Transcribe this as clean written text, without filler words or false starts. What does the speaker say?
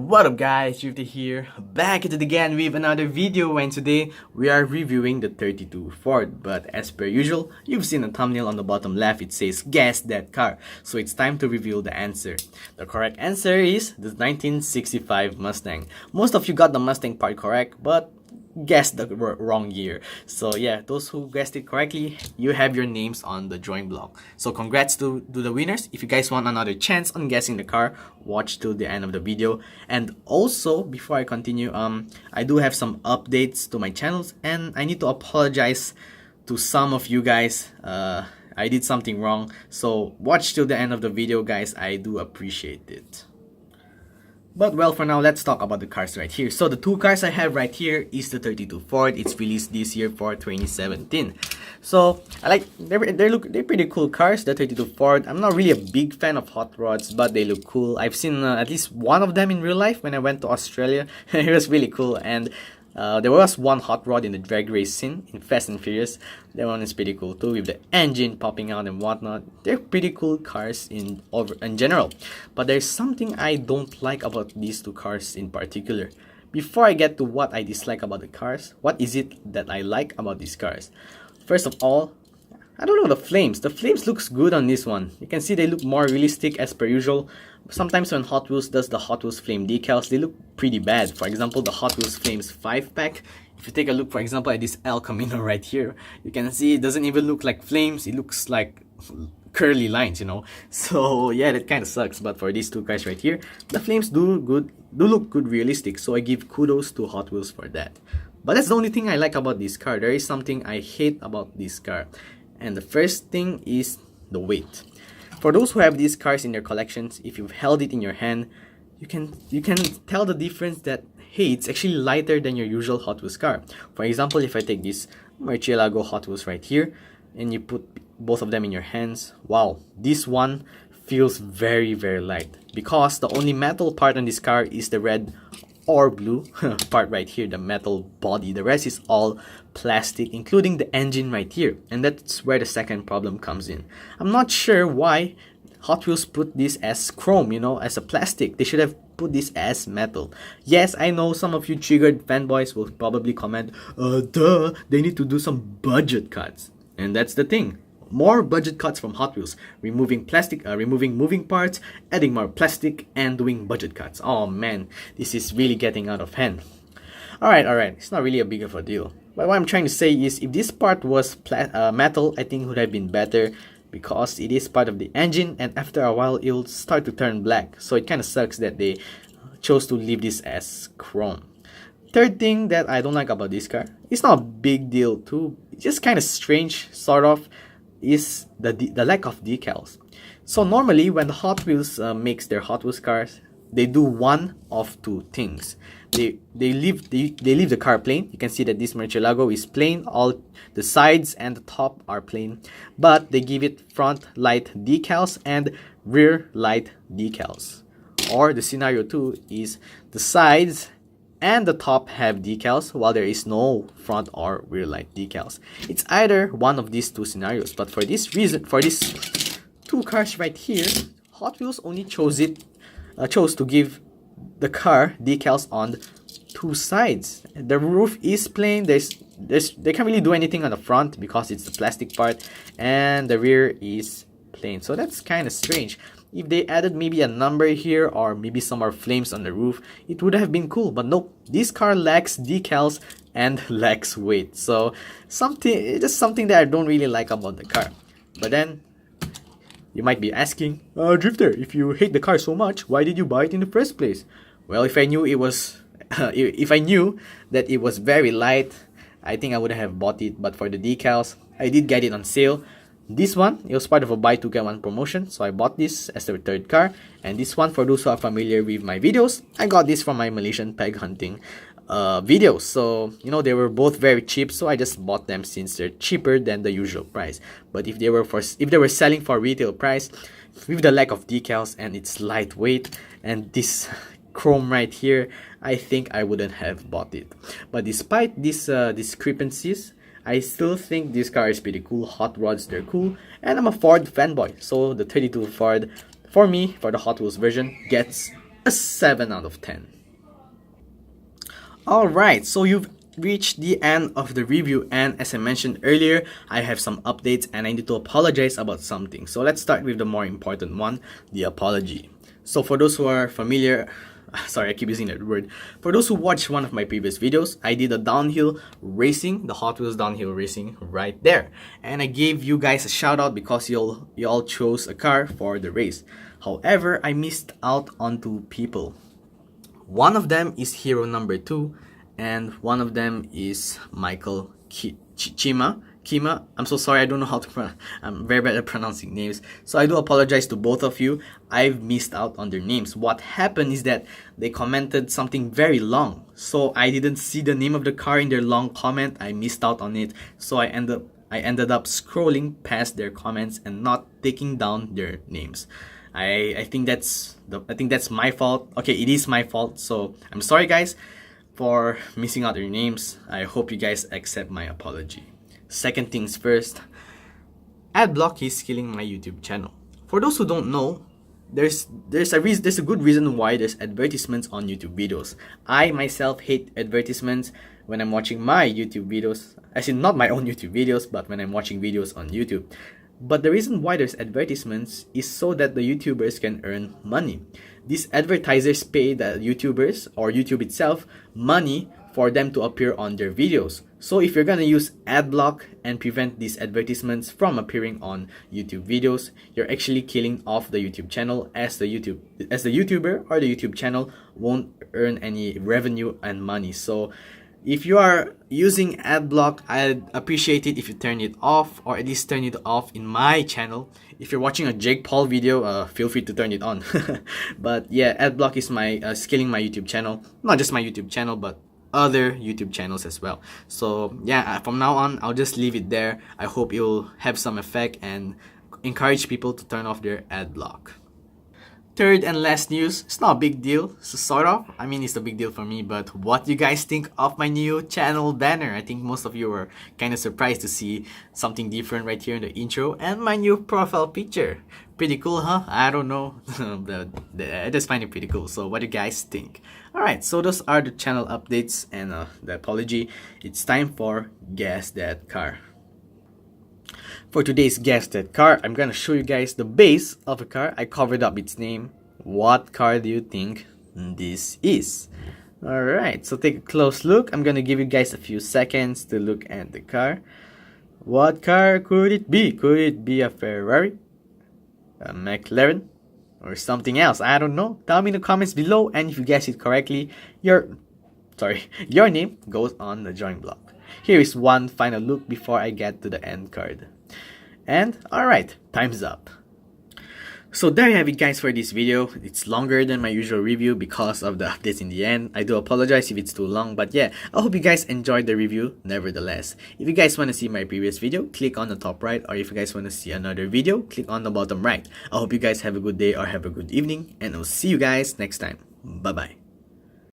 What up guys, Drifty here, back at it again with another video, and today we are reviewing the 32 Ford. But as per usual, you've seen a thumbnail on the bottom left, it says guess that car. So it's time to reveal the answer. The correct answer is the 1965 Mustang. Most of you got the Mustang part correct, but guessed the wrong year. So yeah, those who guessed it correctly, you have your names on the drawing block. So congrats to the winners. If you guys want another chance on guessing the car, watch till the end of the video. And also, before I continue, I do have some updates to my channels, and I need to apologize to some of you guys. I did something wrong, so watch till the end of the video guys. I do appreciate it. But well, for now, let's talk about the cars right here. So the two cars I have right here is the 32 Ford. It's released this year for 2017. So I like they're pretty cool cars. The 32 Ford. I'm not really a big fan of hot rods, but they look cool. I've seen at least one of them in real life when I went to Australia. It was really cool. And there was one hot rod in the drag race scene in Fast and Furious. That one is pretty cool too, with the engine popping out and whatnot. They're pretty cool cars in general. But there's something I don't like about these two cars in particular. Before I get to what I dislike about the cars, what is it that I like about these cars? First of all, I don't know, the flames. The flames looks good on this one. You can see they look more realistic as per usual. Sometimes when Hot Wheels does the Hot Wheels flame decals, they look pretty bad. For example, the Hot Wheels Flames 5-pack. If you take a look, for example, at this El Camino right here, you can see it doesn't even look like flames. It looks like curly lines, you know. So yeah, that kind of sucks. But for these two guys right here, the flames do look good, realistic. So I give kudos to Hot Wheels for that. But that's the only thing I like about this car. There is something I hate about this car. And the first thing is the weight. For those who have these cars in their collections, if you've held it in your hand, you can tell the difference that, hey, it's actually lighter than your usual Hot Wheels car. For example, if I take this Murcielago Hot Wheels right here, and you put both of them in your hands, wow, this one feels very, very light. Because the only metal part on this car is the red or blue part right here, the metal body. The rest is all plastic, including the engine right here. And that's where the second problem comes in. I'm not sure why Hot Wheels put this as chrome, you know, as a plastic. They should have put this as metal. Yes, I know some of you triggered fanboys will probably comment, duh, they need to do some budget cuts. And that's the thing. More budget cuts from Hot Wheels, removing plastic, removing moving parts, adding more plastic, and doing budget cuts. Oh man, this is really getting out of hand. Alright, it's not really a big of a deal. But what I'm trying to say is, if this part was metal, I think it would have been better, because it is part of the engine, and after a while it'll start to turn black. So it kind of sucks that they chose to leave this as chrome. Third thing that I don't like about this car, it's not a big deal too, it's just kind of strange, sort of, is the lack of decals. So normally when the Hot Wheels makes their Hot Wheels cars, they do one of two things. They leave the car plain. You can see that this Murcielago is plain. All the sides and the top are plain, but they give it front light decals and rear light decals. Or the scenario 2 is the sides and the top have decals, while there is no front or rear light decals. It's either one of these two scenarios, but for this reason, for these two cars right here, Hot Wheels only chose to give the car decals on two sides. The roof is plain. They can't really do anything on the front because it's the plastic part, and the rear is plain. So that's kind of strange. If they added maybe a number here, or maybe some more flames on the roof, it would have been cool. But nope, this car lacks decals and lacks weight. So it's just something that I don't really like about the car. But then you might be asking, Drifter, if you hate the car so much, why did you buy it in the first place? Well, if I knew it was if I knew that it was very light, I think I would have bought it. But for the decals, I did get it on sale. This one, it was part of a buy two get one promotion, so I bought this as the third car. And this one, for those who are familiar with my videos, I got this from my Malaysian peg hunting videos. So, you know, they were both very cheap, so I just bought them since they're cheaper than the usual price. But if they were selling for retail price, with the lack of decals and its lightweight and this chrome right here, I think I wouldn't have bought it. But despite these discrepancies, I still think this car is pretty cool. Hot rods, they're cool, and I'm a Ford fanboy, so the 32 Ford, for me, for the Hot Wheels version, gets a 7 out of 10. Alright, so you've reached the end of the review, and as I mentioned earlier, I have some updates and I need to apologize about something. So let's start with the more important one, the apology. So for those who are familiar, sorry, I keep using that word. For those who watched one of my previous videos, I did a downhill racing, the Hot Wheels downhill racing right there. And I gave you guys a shout out because you all chose a car for the race. However, I missed out on two people. One of them is hero number 2, and one of them is Michael Kima. I'm so sorry, I don't know how to pronounce. I'm very bad at pronouncing names. So I do apologize to both of you. I've missed out on their names. What happened is that they commented something very long. So I didn't see the name of the car in their long comment. I missed out on it. So I ended up scrolling past their comments and not taking down their names. I think that's my fault. Okay, it is my fault. So I'm sorry guys for missing out your names. I hope you guys accept my apology. Second things first, adblock is killing my YouTube channel. For those who don't know, there's a good reason why there's advertisements on YouTube videos. I myself hate advertisements when I'm watching my YouTube videos. As in not my own YouTube videos, but when I'm watching videos on YouTube. But the reason why there's advertisements is so that the YouTubers can earn money. These advertisers pay the YouTubers or YouTube itself money for them to appear on their videos. So if you're gonna use adblock and prevent these advertisements from appearing on YouTube videos, you're actually killing off the YouTube channel, as the YouTuber or the YouTube channel won't earn any revenue and money. So if you are using adblock, I'd appreciate it if you turn it off, or at least turn it off in my channel. If you're watching a Jake Paul video, feel free to turn it on. But yeah, adblock is killing my YouTube channel. Not just my YouTube channel, but other YouTube channels as well. So yeah, from now on, I'll just leave it there. I hope it'll have some effect and encourage people to turn off their adblock. Third and last news, it's not a big deal, so sort of. I mean, it's a big deal for me, but what do you guys think of my new channel banner? I think most of you were kind of surprised to see something different right here in the intro and my new profile picture. Pretty cool, huh? I don't know, I just find it pretty cool. So what do you guys think? Alright, so those are the channel updates and the apology. It's time for Guess That Car. For today's Guess That Car, I'm gonna show you guys the base of a car. I covered up its name. What car do you think this is? Alright, so take a close look. I'm gonna give you guys a few seconds to look at the car. What car could it be? Could it be a Ferrari? A McLaren? Or something else? I don't know. Tell me in the comments below, and if you guess it correctly, your name goes on the drawing block. Here is one final look before I get to the end card. And alright, time's up. So there you have it guys for this video. It's longer than my usual review because of the updates in the end. I do apologize if it's too long, but yeah, I hope you guys enjoyed the review nevertheless. If you guys want to see my previous video, click on the top right, or if you guys want to see another video, click on the bottom right. I hope you guys have a good day or have a good evening, and I'll see you guys next time. Bye bye.